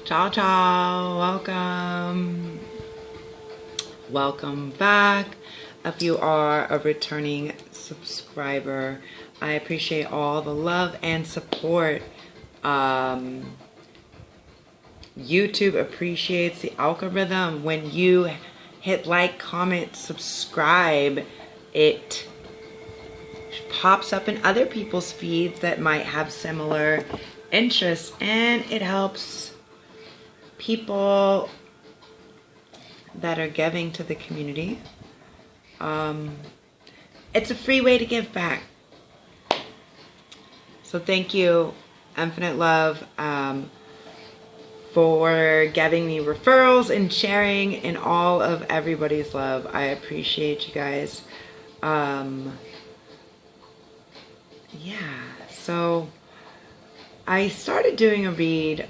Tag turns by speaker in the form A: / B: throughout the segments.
A: Ciao, ciao. Welcome back. If you are a returning subscriber, I appreciate all the love and support. YouTube appreciates the algorithm. When you hit like, comment, subscribe, it pops up in other people's feeds that might have similar interests, and it helps people that are giving to the community. It's a free way to give back. So thank you, infinite love, for giving me referrals and sharing in all of everybody's love. I appreciate you guys. Yeah, so I started doing a read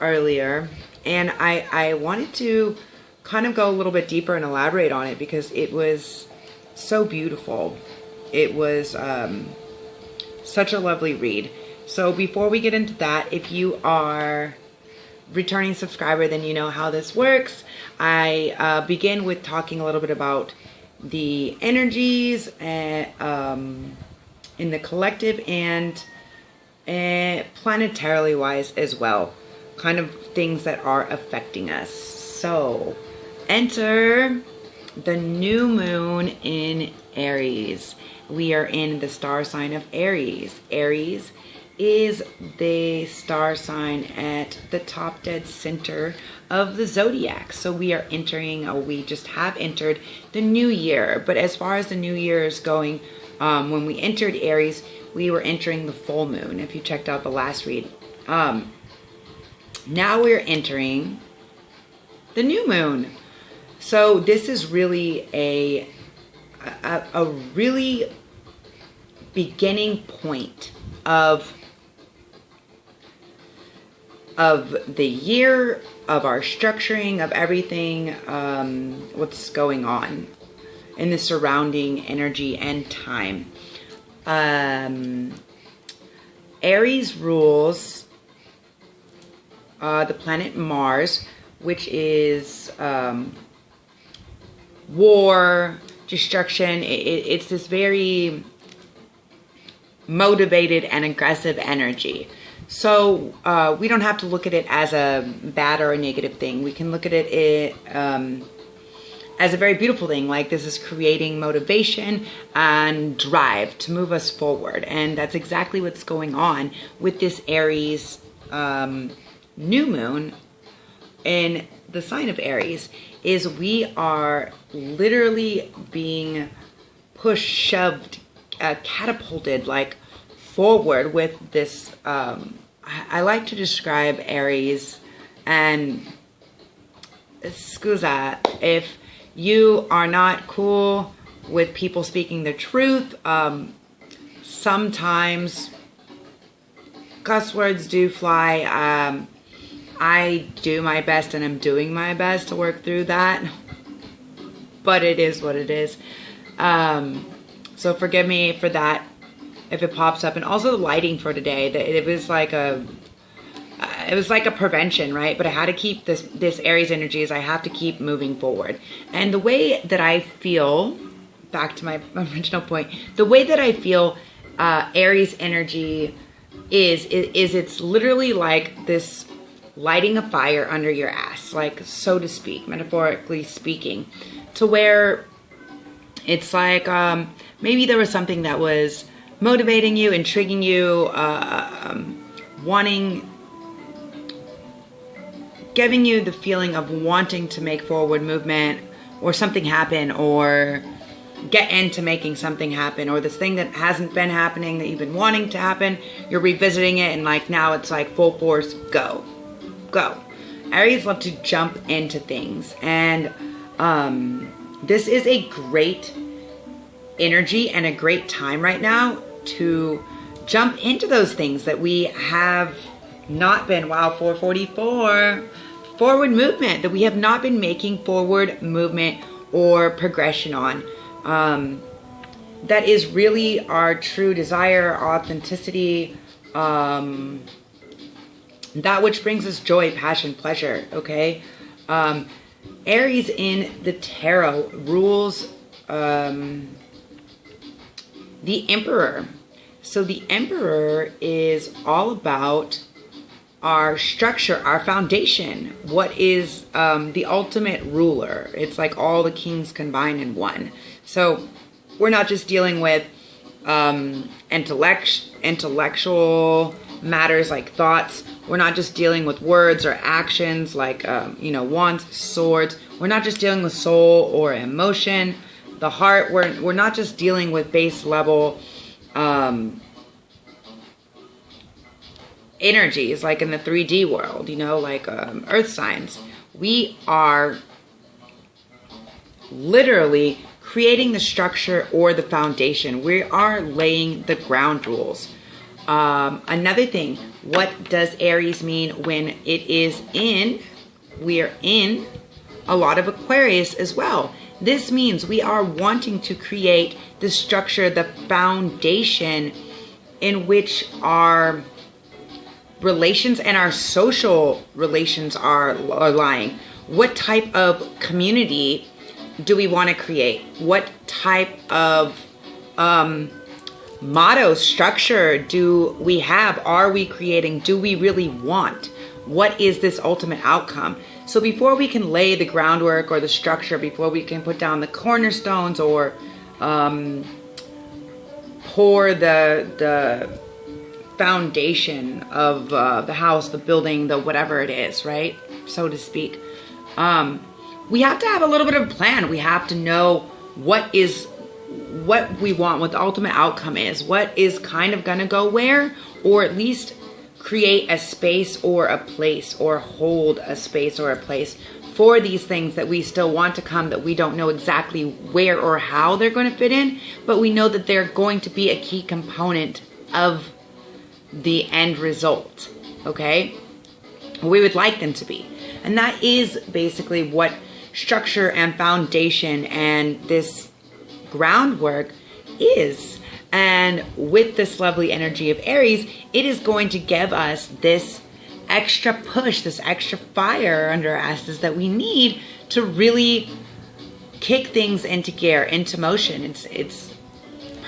A: earlier, and I wanted to kind of go a little bit deeper and elaborate on it because it was so beautiful. It was such a lovely read. So before we get into that, if you are returning subscriber, then you know how this works. I begin with talking a little bit about the energies in the collective and planetarily wise as well. Kind of things that are affecting us. So enter the new moon in Aries. We are in the star sign of Aries. Aries is the star sign at the top dead center of the zodiac. So we are entering, or we just have entered the new year. But as far as the new year is going, when we entered Aries, we were entering the full moon, if you checked out the last read. Now we're entering the new moon. So this is really a really beginning point of the year, of our structuring, of everything, what's going on in the surrounding energy and time. Aries rules the planet Mars, which is war, destruction. It's this very motivated and aggressive energy. So we don't have to look at it as a bad or a negative thing. We can look at it as a very beautiful thing. Like, this is creating motivation and drive to move us forward. And that's exactly what's going on with this Aries new moon in the sign of Aries. Is we are literally being pushed, shoved, catapulted, like, forward with this. I like to describe Aries, and scusa if you are not cool with people speaking the truth. Sometimes cuss words do fly. I do my best, and I'm doing my best to work through that, but it is what it is. So forgive me for that if it pops up. And also the lighting for today, it was like a prevention, right? But I had to keep this Aries energy, is I have to keep moving forward. And the way that I feel, back to my original point, the way that I feel Aries energy is it's literally like this lighting a fire under your ass, like, so to speak, metaphorically speaking, to where it's like maybe there was something that was motivating you, intriguing you, giving you the feeling of wanting to make forward movement, or something happen, or get into making something happen, or this thing that hasn't been happening that you've been wanting to happen, you're revisiting it, and like now it's like full force, go. Aries love to jump into things, and this is a great energy and a great time right now to jump into those things that we have not been, wow, 444, forward movement, that we have not been making forward movement or progression on. That is really our true desire, authenticity, that which brings us joy, passion, pleasure, okay? Aries in the tarot rules the Emperor. So the Emperor is all about our structure, our foundation. What is the ultimate ruler? It's like all the kings combined in one. So we're not just dealing with intellectual matters like thoughts. We're not just dealing with words or actions like, wands, swords. We're not just dealing with soul or emotion, the heart. We're not just dealing with base level energies like in the 3D world, like earth signs. We are literally creating the structure or the foundation. We are laying the ground rules. Another thing, what does Aries mean when it is in? We are in a lot of Aquarius as well. This means we are wanting to create the structure, the foundation in which our relations and our social relations are lying. What type of community do we want to create? What type of motto structure do we have? Are we creating? Do we really want? What is this ultimate outcome? So before we can lay the groundwork or the structure, before we can put down the cornerstones or pour the foundation of the house, the building, the whatever it is, right? So to speak. We have to have a little bit of a plan. We have to know what we want, what the ultimate outcome is, what is kind of going to go where, or at least create a space or a place, or hold a space or a place for these things that we still want to come, that we don't know exactly where or how they're going to fit in, but we know that they're going to be a key component of the end result, okay? We would like them to be. And that is basically what structure and foundation and this groundwork is. And with this lovely energy of Aries, it is going to give us this extra push, this extra fire under our asses that we need to really kick things into gear, into motion. It's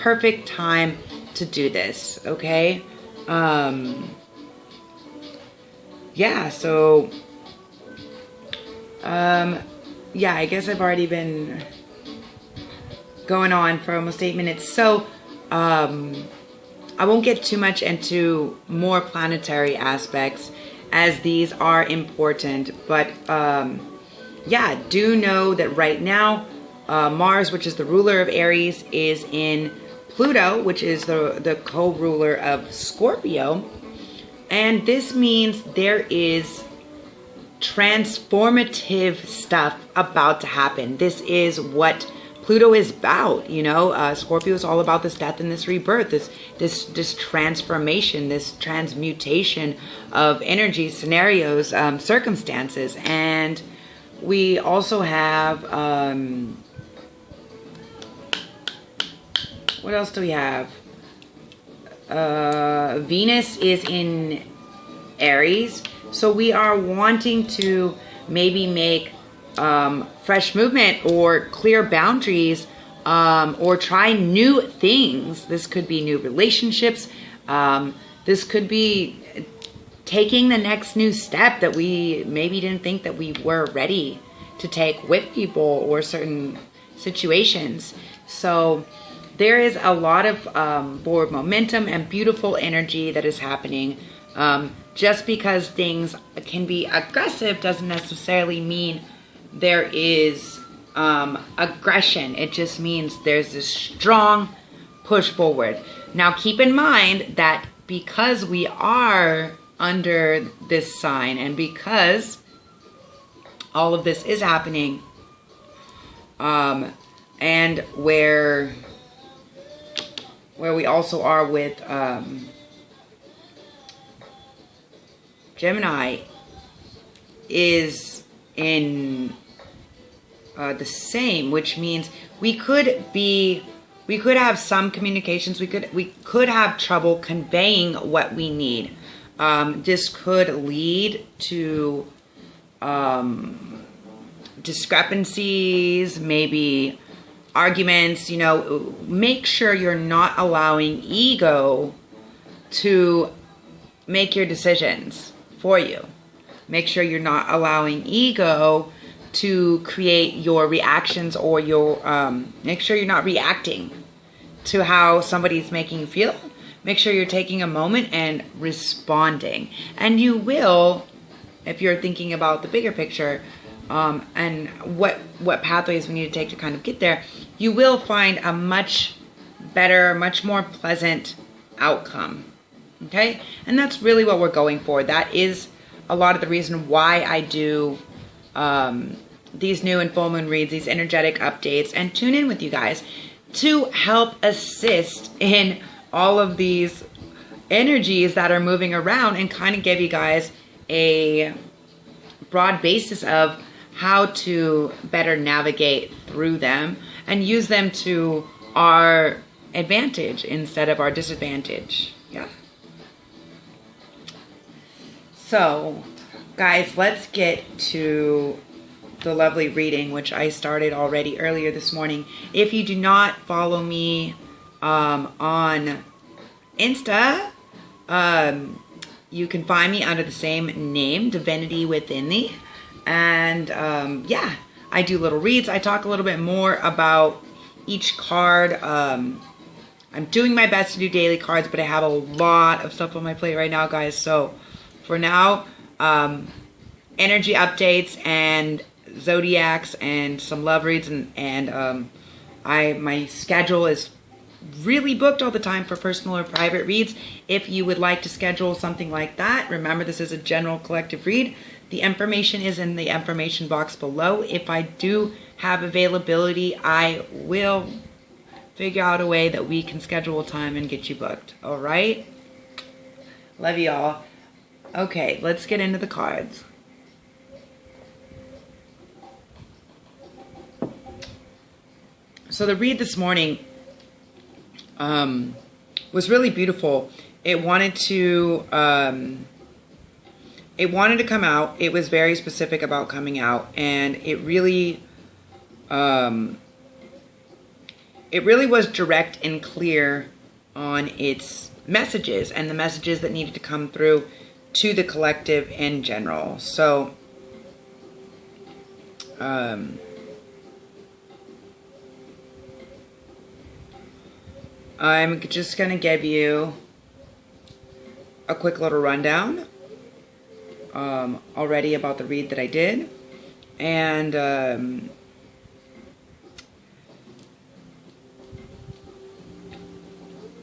A: perfect time to do this, okay? Yeah, so yeah, I guess I've already been going on for almost 8 minutes. So I won't get too much into more planetary aspects, as these are important. But yeah, do know that right now Mars, which is the ruler of Aries, is in Pluto, which is the co-ruler of Scorpio. And this means there is transformative stuff about to happen. This is what Pluto is about, Scorpio is all about this death and this rebirth, this transformation, this transmutation of energy, scenarios, circumstances. And we also have, what else do we have? Venus is in Aries, so we are wanting to maybe make fresh movement or clear boundaries, or try new things. This could be new relationships. This could be taking the next new step that we maybe didn't think that we were ready to take with people or certain situations. So there is a lot of forward momentum and beautiful energy that is happening. Just because things can be aggressive doesn't necessarily mean there is aggression. It just means there's this strong push forward. Now keep in mind that because we are under this sign, and because all of this is happening, and where we also are with Gemini is in the same, which means we could have some communications. We could have trouble conveying what we need. This could lead to discrepancies, maybe arguments. You know, make sure you're not allowing ego to make your decisions for you. Make sure you're not allowing ego to create your reactions, or your make sure you're not reacting to how somebody's making you feel. Make sure you're taking a moment and responding. And you will, if you're thinking about the bigger picture, and what pathways we need to take to kind of get there, you will find a much better, much more pleasant outcome. Okay? And that's really what we're going for. That is a lot of the reason why I do these new and full moon reads, these energetic updates, and tune in with you guys to help assist in all of these energies that are moving around, and kind of give you guys a broad basis of how to better navigate through them and use them to our advantage instead of our disadvantage. Yeah. So, guys, let's get to the lovely reading, which I started already earlier this morning. If you do not follow me on Insta, you can find me under the same name, Divinity Within Thee. And yeah, I do little reads. I talk a little bit more about each card. I'm doing my best to do daily cards, but I have a lot of stuff on my plate right now, guys. So for now, energy updates and zodiacs and some love reads, and my schedule is really booked all the time for personal or private reads. If you would like to schedule something like that, remember this is a general collective read. The information is in the information box below. If I do have availability, I will figure out a way that we can schedule a time and get you booked. All right? Love you all. Okay, let's get into the cards. So the read this morning was really beautiful. It wanted to come out. It was very specific about coming out, and it really was direct and clear on its messages and the messages that needed to come through to the collective in general. So I'm just going to give you a quick little rundown already about the read that I did. And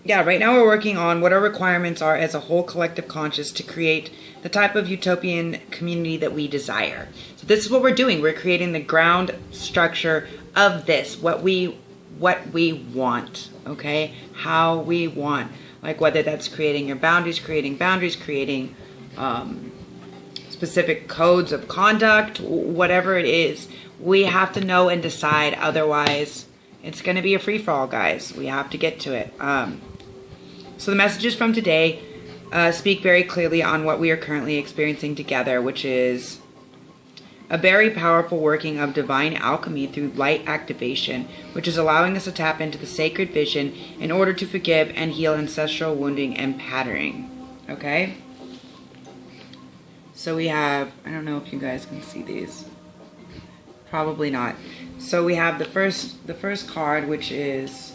A: yeah, right now we're working on what our requirements are as a whole collective conscious to create the type of utopian community that we desire. So this is what we're doing. We're creating the ground structure of this, what we want, okay? How we want. Like whether that's creating your boundaries, creating specific codes of conduct, whatever it is. We have to know and decide, otherwise it's going to be a free-for-all, guys. We have to get to it. So the messages from today speak very clearly on what we are currently experiencing together, which is a very powerful working of divine alchemy through light activation, which is allowing us to tap into the sacred vision in order to forgive and heal ancestral wounding and patterning. Okay? So we have, I don't know if you guys can see these. Probably not. So we have the first card, which is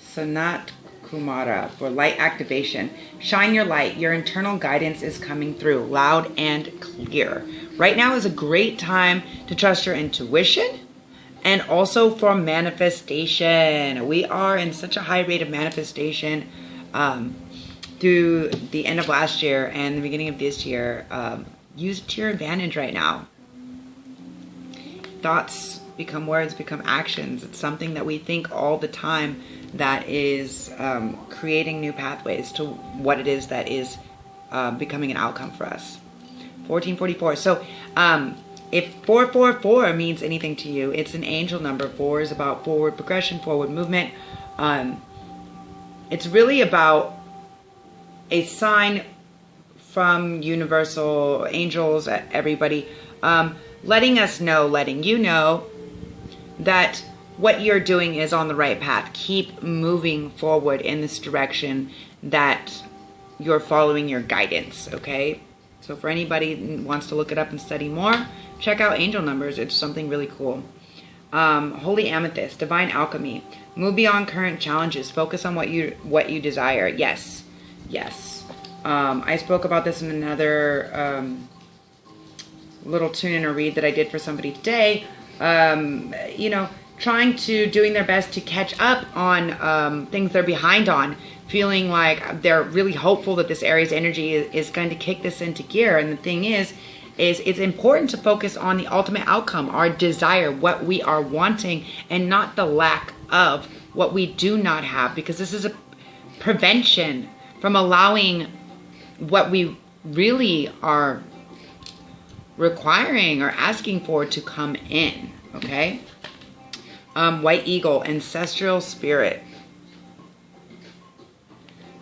A: Sanat Kumara for light activation. Shine your light. Your internal guidance is coming through loud and clear. Right now is a great time to trust your intuition and also for manifestation. We are in such a high rate of manifestation through the end of last year and the beginning of this year. Use it to your advantage right now. Thoughts become words, become actions. It's something that we think all the time that is creating new pathways to what it is that is becoming an outcome for us. 1444. So if 444 means anything to you, it's an angel number. 4 is about forward progression, forward movement. It's really about a sign from universal angels, everybody, letting us know, letting you know that what you're doing is on the right path. Keep moving forward in this direction, that you're following your guidance, okay? So for anybody who wants to look it up and study more, check out angel numbers. It's something really cool. Holy Amethyst, Divine Alchemy. Move beyond current challenges. Focus on what you desire. Yes. Yes. I spoke about this in another little tune in a read that I did for somebody today. You know, doing their best to catch up on things they're behind on, feeling like they're really hopeful that this Aries energy is going to kick this into gear. And the thing is it's important to focus on the ultimate outcome, our desire, what we are wanting, and not the lack of what we do not have, because this is a prevention from allowing what we really are requiring or asking for to come in, okay? White Eagle, Ancestral Spirit.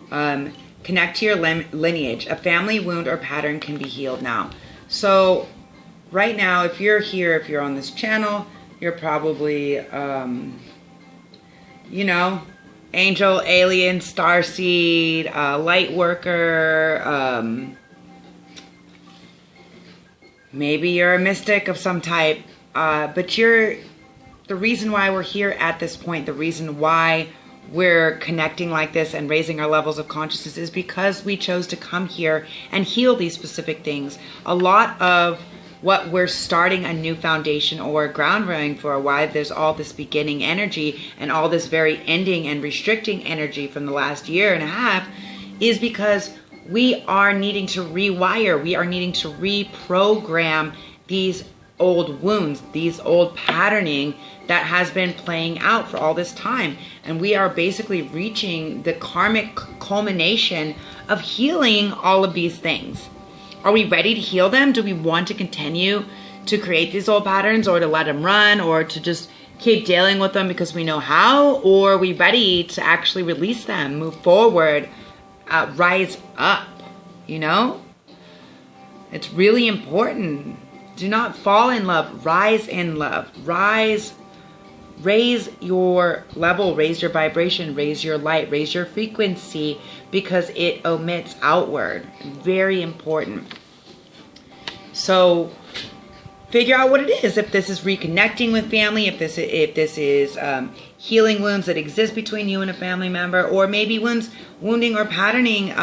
A: Connect to your lineage. A family wound or pattern can be healed now. So right now, if you're here, if you're on this channel, you're probably, you know, angel, alien, starseed, light worker, maybe you're a mystic of some type, but the reason why we're here at this point, the reason why we're connecting like this and raising our levels of consciousness is because we chose to come here and heal these specific things. A lot of what we're starting a new foundation or ground running for, why there's all this beginning energy and all this very ending and restricting energy from the last year and a half, is because we are needing to rewire, we are needing to reprogram these old wounds, these old patterning that has been playing out for all this time. And we are basically reaching the karmic culmination of healing all of these things. Are we ready to heal them? Do we want to continue to create these old patterns, or to let them run, or to just keep dealing with them because we know how? Or are we ready to actually release them, move forward, rise up, you know? It's really important. Do not fall in love. Rise in love. Rise. Raise your level. Raise your vibration. Raise your light. Raise your frequency, because it emits outward. Very important. So figure out what it is. If this is reconnecting with family, if this is healing wounds that exist between you and a family member, or maybe wounding or patterning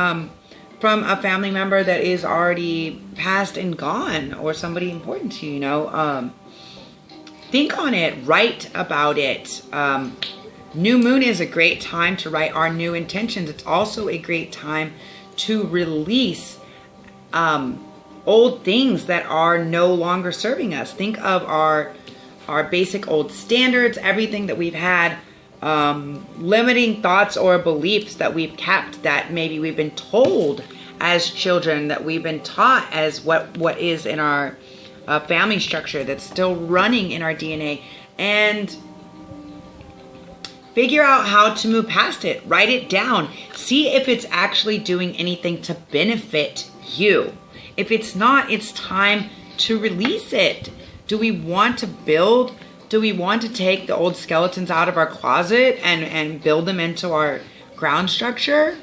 A: from a family member that is already passed and gone, or somebody important to you, you know. Think on it, write about it. New moon is a great time to write our new intentions. It's also a great time to release old things that are no longer serving us. Think of our basic old standards, everything that we've had, limiting thoughts or beliefs that we've kept, that maybe we've been told as children, that we've been taught as what is in our family structure, that's still running in our DNA, and figure out how to move past it. Write it down. See if it's actually doing anything to benefit you. If it's not, it's time to release it. Do we want to build? Do we want to take the old skeletons out of our closet and build them into our ground structure?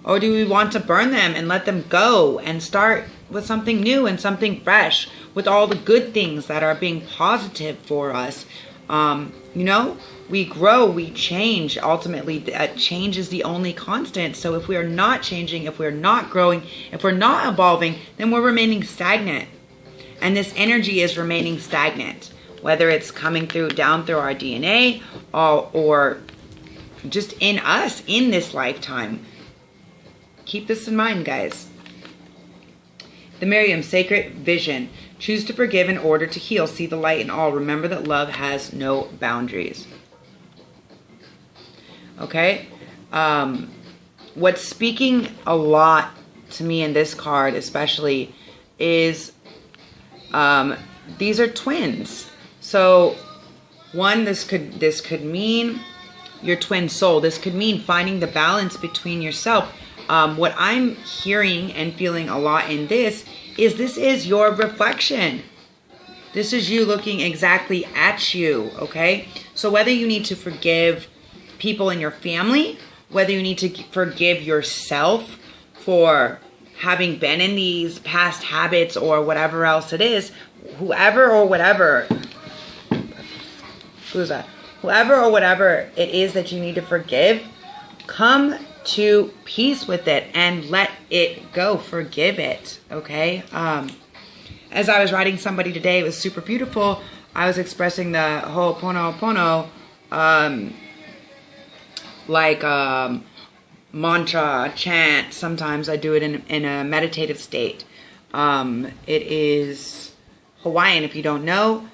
A: Or do we want to burn them and let them go and start with something new and something fresh, with all the good things that are being positive for us? You know, we grow, we change. Ultimately, change is the only constant. So if we are not changing, if we're not growing, if we're not evolving, then we're remaining stagnant. And this energy is remaining stagnant, whether it's coming down through our DNA or just in us in this lifetime. Keep this in mind, guys. The Miriam, Sacred Vision. Choose to forgive in order to heal. See the light in all. Remember that love has no boundaries. Okay? What's speaking a lot to me in this card especially is these are twins. So one, this could mean your twin soul. This could mean finding the balance between yourself. What I'm hearing and feeling a lot in this is your reflection. This is you looking exactly at you, okay? So whether you need to forgive people in your family, whether you need to forgive yourself for having been in these past habits or whatever else it is, whoever or whatever it is that you need to forgive, come to peace with it and let it go. Forgive it, okay? As I was writing somebody today, it was super beautiful. I was expressing the Ho'oponopono, mantra, chant. Sometimes I do it in a meditative state. It is Hawaiian. If you don't know,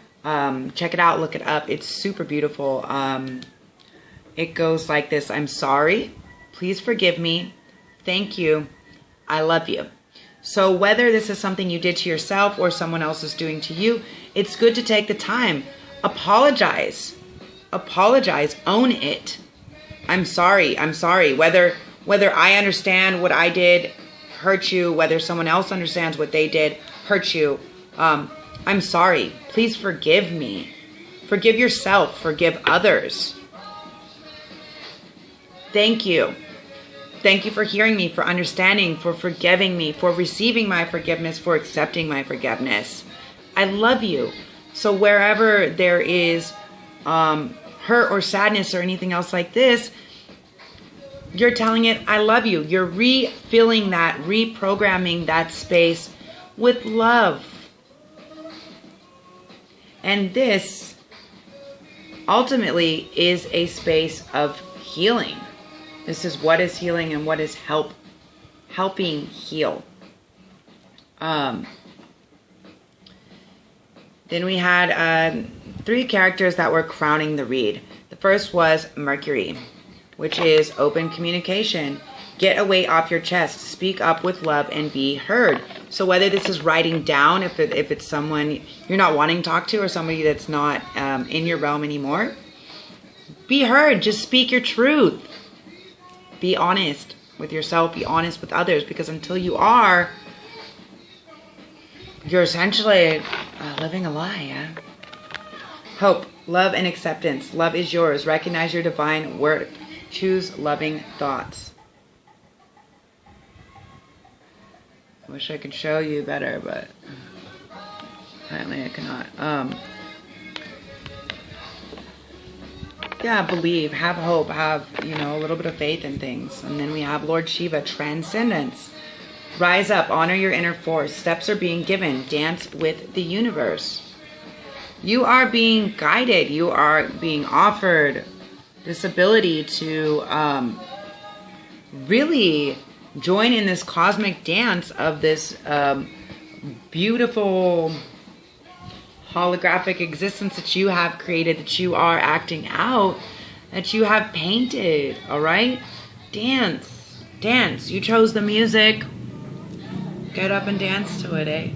A: check it out, look it up. It's super beautiful. It goes like this: I'm sorry. Please forgive me. Thank you. I love you. So whether this is something you did to yourself or someone else is doing to you, it's good to take the time. Apologize. Apologize. Own it. I'm sorry. I'm sorry. Whether I understand what I did hurt you, whether someone else understands what they did hurt you, I'm sorry. Please forgive me. Forgive yourself. Forgive others. Thank you. Thank you for hearing me, for understanding, for forgiving me, for receiving my forgiveness, for accepting my forgiveness. I love you. So wherever there is hurt or sadness or anything else like this, you're telling it, I love you. You're refilling that, reprogramming that space with love. And this ultimately is a space of healing. This is what is healing and what is helping heal. Then we had 3 characters that were crowning the read. The first was Mercury, which is open communication. Get a weight off your chest. Speak up with love and be heard. So whether this is writing down, if it's someone you're not wanting to talk to or somebody that's not in your realm anymore, be heard. Just speak your truth. Be honest with yourself. Be honest with others. Because until you are, you're essentially living a lie, yeah? Hope, love, and acceptance. Love is yours. Recognize your divine worth. Choose loving thoughts. I wish I could show you better, but apparently I cannot. Yeah, believe, have hope, have, a little bit of faith in things. And then we have Lord Shiva, transcendence. Rise up, honor your inner force. Steps are being given. Dance with the universe. You are being guided. You are being offered this ability to really join in this cosmic dance of this beautiful holographic existence that you have created, that you are acting out, that you have painted, all right? Dance. Dance. You chose the music. Get up and dance to it, eh?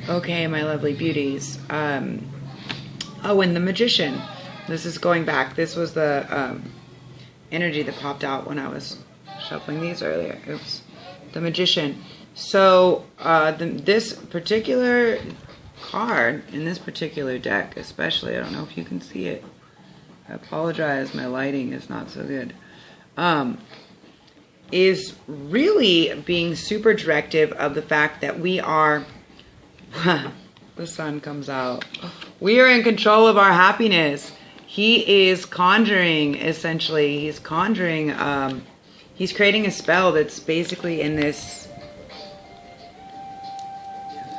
A: Okay, my lovely beauties. Oh, and the Magician. This is going back. This was the energy that popped out when I was shuffling these earlier. Oops. The Magician. So, this particular card, in this particular deck especially, I don't know if you can see it. I apologize, my lighting is not so good. Is really being super directive of the fact that we are, the sun comes out, we are in control of our happiness. He is conjuring, essentially, he's conjuring, he's creating a spell that's basically in this,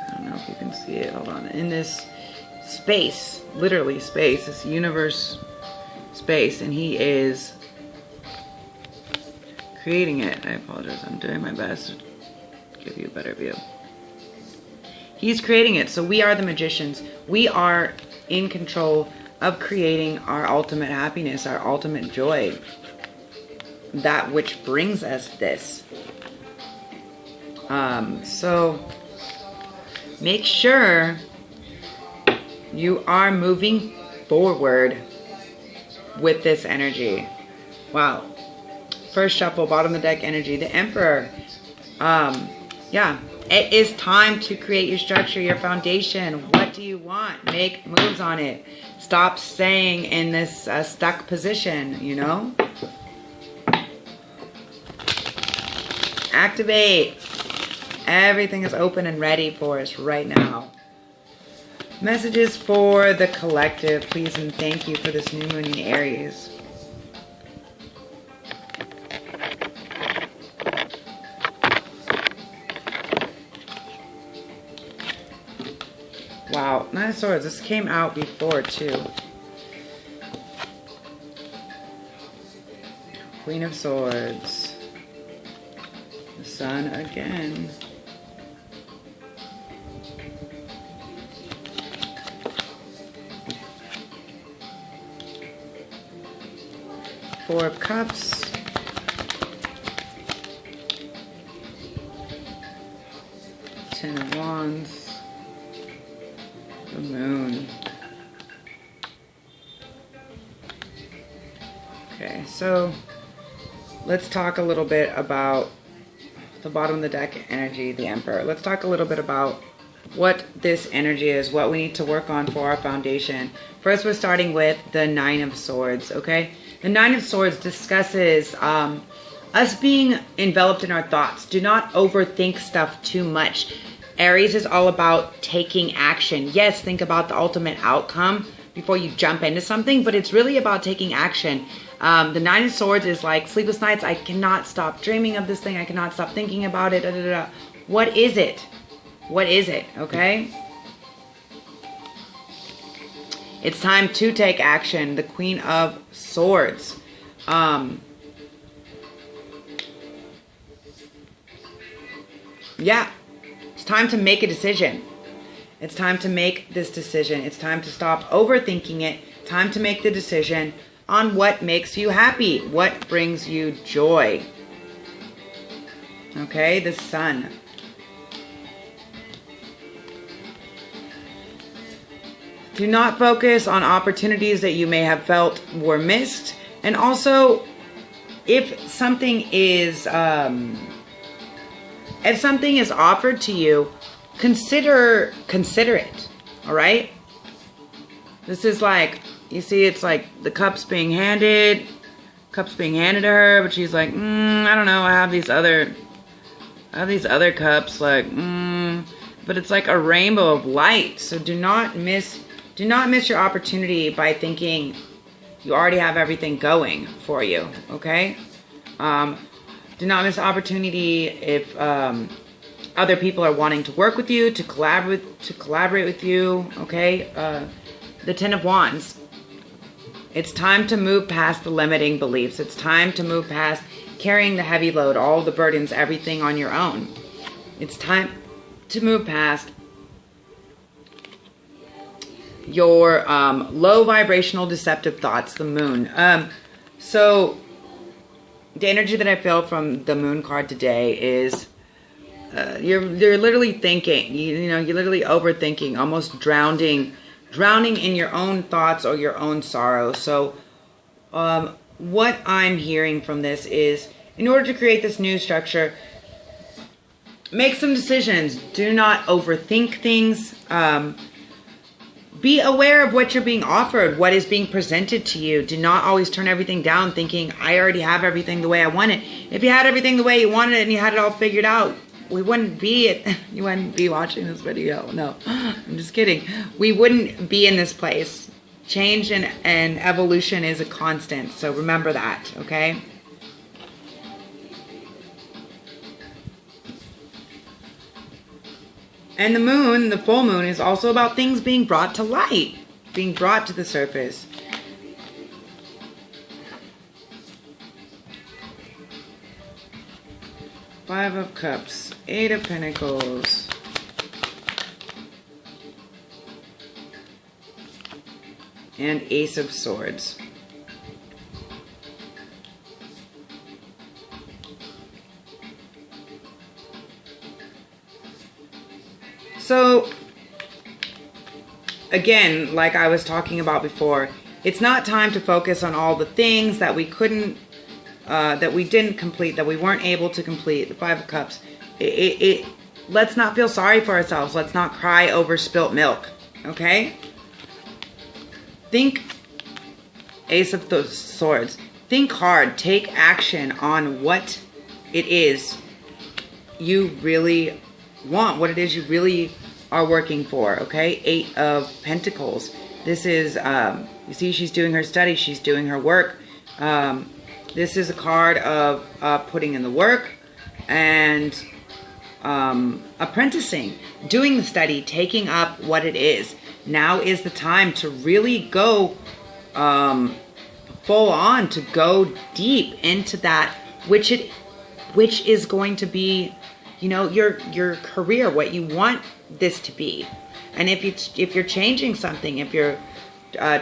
A: I don't know if you can see it, hold on, in this space, literally space, this universe space, and he is creating it. I apologize, I'm doing my best to give you a better view. He's creating it, so we are the magicians. We are in control of creating our ultimate happiness, our ultimate joy, that which brings us this. So make sure you are moving forward. with this energy. Wow. First shuffle, bottom of the deck energy, the Emperor. Yeah, it is time to create your structure, your foundation. What do you want? Make moves on it. Stop staying in this stuck position, you know? Activate. Everything is open and ready for us right now. Messages for the collective, please and thank you for this new moon in Aries. Wow, Nine of Swords. This came out before too. Queen of Swords. The Sun again. Four of Cups. Ten of Wands. The Moon. Okay, so let's talk a little bit about the bottom of the deck energy, the Emperor. Let's talk a little bit about what this energy is, what we need to work on for our foundation. First, we're starting with the Nine of Swords, okay? The Nine of Swords discusses us being enveloped in our thoughts. Do not overthink stuff too much. Aries is all about taking action. Yes, think about the ultimate outcome before you jump into something, but it's really about taking action. The Nine of Swords is like sleepless nights. I cannot stop dreaming of this thing. I cannot stop thinking about it. Da, da, da. What is it? What is it? Okay? It's time to take action. The Queen of Swords. Yeah. It's time to make a decision. It's time to make this decision. It's time to stop overthinking it. Time to make the decision on what makes you happy. What brings you joy. Okay, the Sun. Do not focus on opportunities that you may have felt were missed. And also, if something is offered to you, consider it. All right. This is like, you see, it's like the cups being handed to her, but she's like, I don't know. I have these other cups, like, but it's like a rainbow of light. So do not miss your opportunity by thinking you already have everything going for you. Okay. Do not miss opportunity if other people are wanting to work with you, to collaborate with you. Okay, the Ten of Wands. It's time to move past the limiting beliefs. It's time to move past carrying the heavy load, all the burdens, everything on your own. It's time to move past your low vibrational deceptive thoughts, the Moon. So the energy that I feel from the Moon card today is you're literally thinking, you're literally overthinking, almost drowning in your own thoughts or your own sorrow. So what I'm hearing from this is, in order to create this new structure, make some decisions. Do not overthink things. Be aware of what you're being offered, what is being presented to you. Do not always turn everything down thinking, I already have everything the way I want it. If you had everything the way you wanted it and you had it all figured out, you wouldn't be watching this video. No, I'm just kidding. We wouldn't be in this place. Change and evolution is a constant. So remember that, okay? And the Moon, the full moon, is also about things being brought to light, being brought to the surface. Five of Cups, Eight of Pentacles, and Ace of Swords. So, again, like I was talking about before, It's not time to focus on all the things that we couldn't, that we didn't complete, that we weren't able to complete. The Five of Cups. Let's not feel sorry for ourselves. Let's not cry over spilt milk. Okay? Think Ace of the Swords. Think hard. Take action on what it is you really want. What it is you really are working for. Okay? Eight of Pentacles. This is, you see, she's doing her study. She's doing her work. This is a card of putting in the work and apprenticing, doing the study, taking up what it is. Now is the time to really go full on, to go deep into that, which is going to be, you know, your career, what you want this to be. And if you're changing something, if you're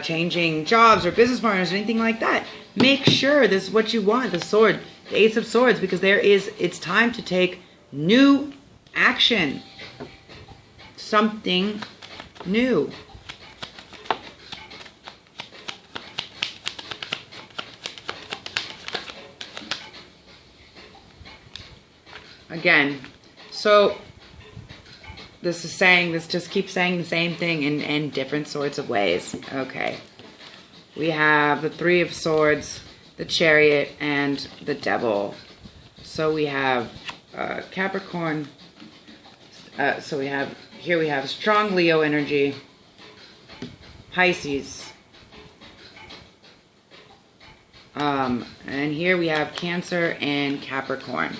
A: changing jobs or business partners or anything like that, make sure this is what you want. The sword, the Ace of Swords, because it's time to take new action. Something new. Again, so this just keeps saying the same thing in different sorts of ways. Okay. We have the Three of Swords, the Chariot, and the Devil. So we have Capricorn. So we have strong Leo energy, Pisces. And here we have Cancer and Capricorn.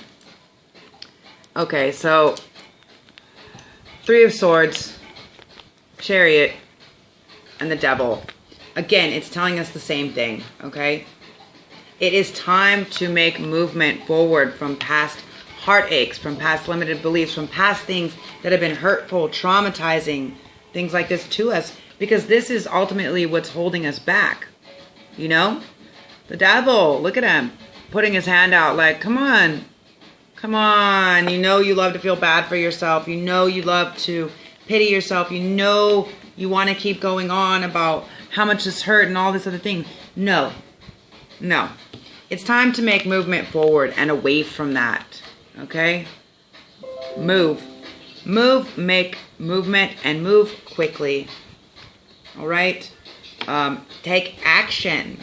A: Okay, so Three of Swords, Chariot, and the Devil. Again, it's telling us the same thing, okay? It is time to make movement forward from past heartaches, from past limited beliefs, from past things that have been hurtful, traumatizing, things like this to us, because this is ultimately what's holding us back, you know? The Devil, look at him, putting his hand out like, come on. Come on, you know you love to feel bad for yourself. You know you love to pity yourself. You know you want to keep going on about how much this hurt and all this other thing. No. No. It's time to make movement forward and away from that. Okay? Move. Move, make movement, and move quickly. Alright? Take action.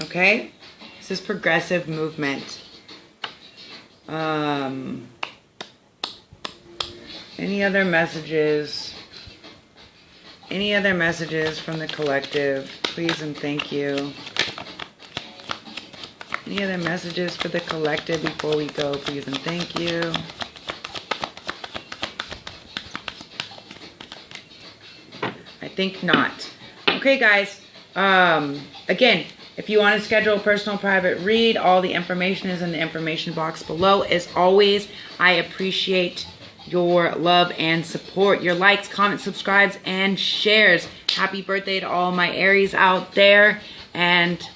A: Okay? This is progressive movement. Any other messages? Any other messages from the collective? Please and thank you. Any other messages for the collective before we go? Please and thank you. I think not. Okay, guys. Again, if you want to schedule a personal private read, all the information is in the information box below. As always, I appreciate your love and support, your likes, comments, subscribes, and shares. Happy birthday to all my Aries out there, and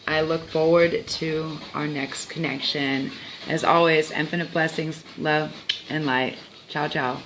A: I look forward to our next connection. As always, infinite blessings, love, and light. Ciao, ciao.